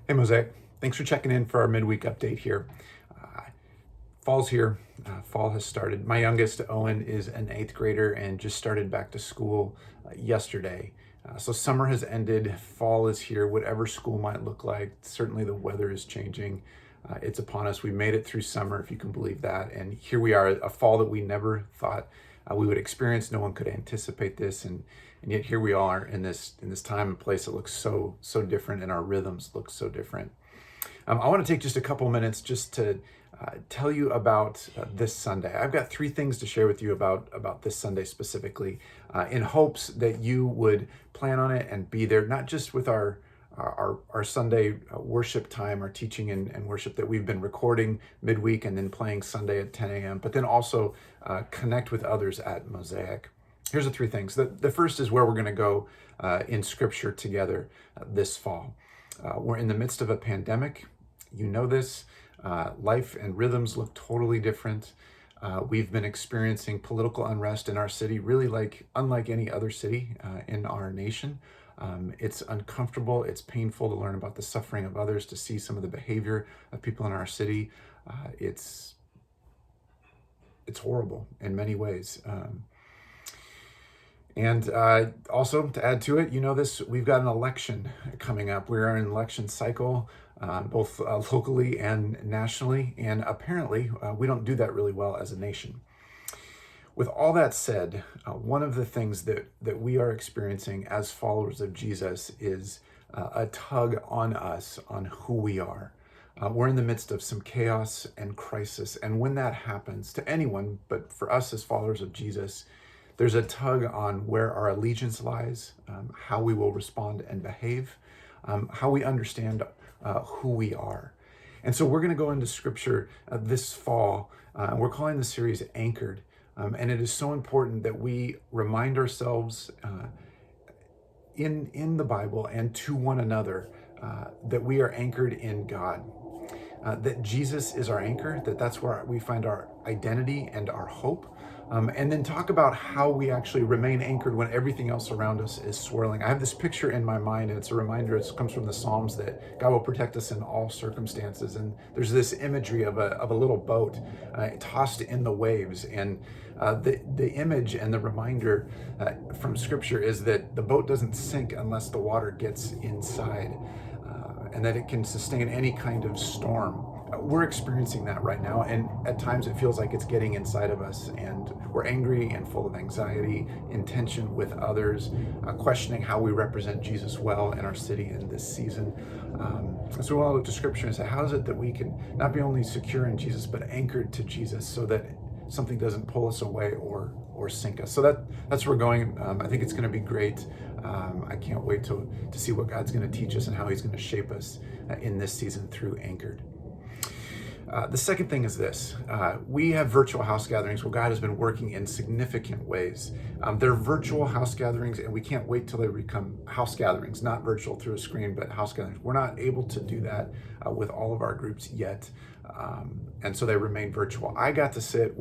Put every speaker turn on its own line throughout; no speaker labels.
Hey, Mosaic. Thanks for checking in for our midweek update here. Uh, Fall's here. Fall has started. My youngest, Owen, is an eighth grader and just started back to school yesterday. So summer has ended. Fall is here. Whatever school might look like, certainly the weather is changing. It's upon us. We made it through summer, if you can believe that. And here we are, a fall that we never thought we would experience. No one could anticipate this. And yet here we are in this time and place that looks so different, and our rhythms look so different. I want to take just a couple minutes just to tell you about this Sunday. I've got three things to share with you about this Sunday specifically, in hopes that you would plan on it and be there, not just with our Sunday worship time, our teaching and worship that we've been recording midweek and then playing Sunday at 10 a.m., but then also connect with others at Mosaic. Here's the three things. The first is where we're going to go in Scripture together this fall. We're in the midst of a pandemic. You know this. Life and rhythms look totally different. We've been experiencing political unrest in our city, really unlike any other city in our nation. It's uncomfortable. It's painful to learn about the suffering of others, to see some of the behavior of people in our city. It's horrible in many ways. And also, to add to it, you know this, we've got an election coming up. We're in an election cycle, both locally and nationally, and apparently we don't do that really well as a nation. With all that said, one of the things that we are experiencing as followers of Jesus is a tug on us on who we are. We're in the midst of some chaos and crisis, and when that happens to anyone, but for us as followers of Jesus, there's a tug on where our allegiance lies, how we will respond and behave, how we understand who we are. And so we're going to go into Scripture this fall. We're calling the series Anchored. And it is so important that we remind ourselves in the Bible and to one another that we are anchored in God. That Jesus is our anchor, that's where we find our identity and our hope. And then talk about how we actually remain anchored when everything else around us is swirling. I have this picture in my mind, and it's a reminder. It comes from the Psalms that God will protect us in all circumstances. And there's this imagery of a little boat tossed in the waves. And the image and the reminder from Scripture is that the boat doesn't sink unless the water gets inside, and that it can sustain any kind of storm. We're experiencing that right now, and at times it feels like it's getting inside of us, and we're angry and full of anxiety, in tension with others, questioning how we represent Jesus well in our city in this season. So we want to look to Scripture and say, how is it that we can not be only secure in Jesus, but anchored to Jesus, so that something doesn't pull us away or sink us. So that's where we're going. I think it's going to be great. I can't wait to see what God's going to teach us and how He's going to shape us in this season through Anchored. The second thing is this. We have virtual house gatherings where God has been working in significant ways. They're virtual house gatherings, and we can't wait till they become house gatherings, not virtual through a screen, but house gatherings. We're not able to do that with all of our groups yet, and so they remain virtual. I got to sit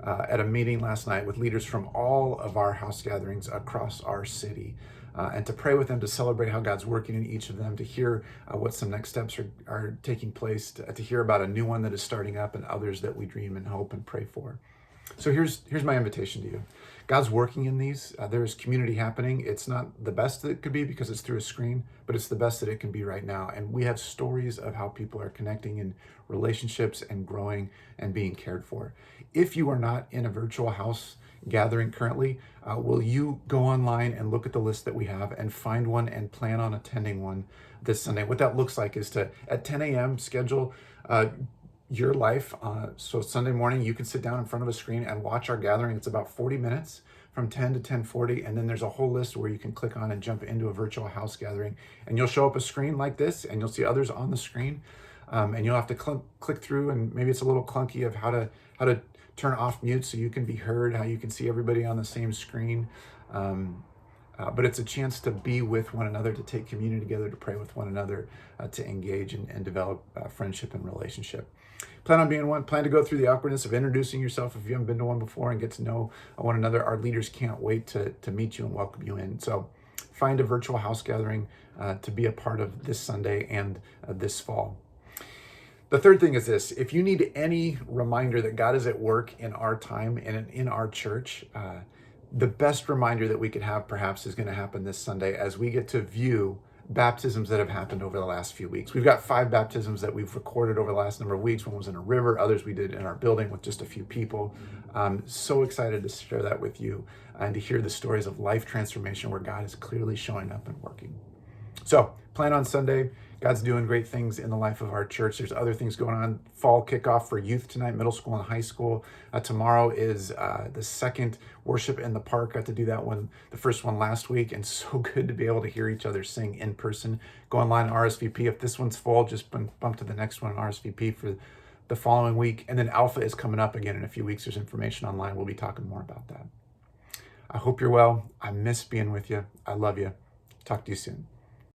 at a meeting last night with leaders from all of our house gatherings across our city, and to pray with them, to celebrate how God's working in each of them, to hear what some next steps are taking place, to hear about a new one that is starting up and others that we dream and hope and pray for. So here's my invitation to you. God's working in these. There is community happening. It's not the best that it could be because it's through a screen, but it's the best that it can be right now. And we have stories of how people are connecting in relationships and growing and being cared for. If you are not in a virtual house gathering currently, will you go online and look at the list that we have and find one and plan on attending one this Sunday? What that looks like is to, at 10 a.m., schedule your life. So Sunday morning, you can sit down in front of a screen and watch our gathering. It's about 40 minutes from 10 to 10:40. And then there's a whole list where you can click on and jump into a virtual house gathering. And you'll show up a screen like this, and you'll see others on the screen. And you'll have to click through, and maybe it's a little clunky of how to turn off mute so you can be heard, how you can see everybody on the same screen. But it's a chance to be with one another, to take communion together, to pray with one another, to engage and develop friendship and relationship. Plan on being one. Plan to go through the awkwardness of introducing yourself if you haven't been to one before, and get to know one another. Our leaders can't wait to meet you and welcome you in. So find a virtual house gathering to be a part of this Sunday and this fall. The third thing is this: if you need any reminder that God is at work in our time and in our church, the best reminder that we could have perhaps is going to happen this Sunday as we get to view baptisms that have happened over the last few weeks. We've got 5 baptisms that we've recorded over the last number of weeks. One was in a river, others we did in our building with just a few people. So excited to share that with you and to hear the stories of life transformation where God is clearly showing up and working. So plan on Sunday. God's doing great things in the life of our church. There's other things going on. Fall kickoff for youth tonight, middle school and high school. Tomorrow is the second worship in the park. Got to do that one, the first one last week, and so good to be able to hear each other sing in person. Go online and RSVP. If this one's full, just bump to the next one and RSVP for the following week. And then Alpha is coming up again in a few weeks. There's information online. We'll be talking more about that. I hope you're well. I miss being with you. I love you. Talk to you soon.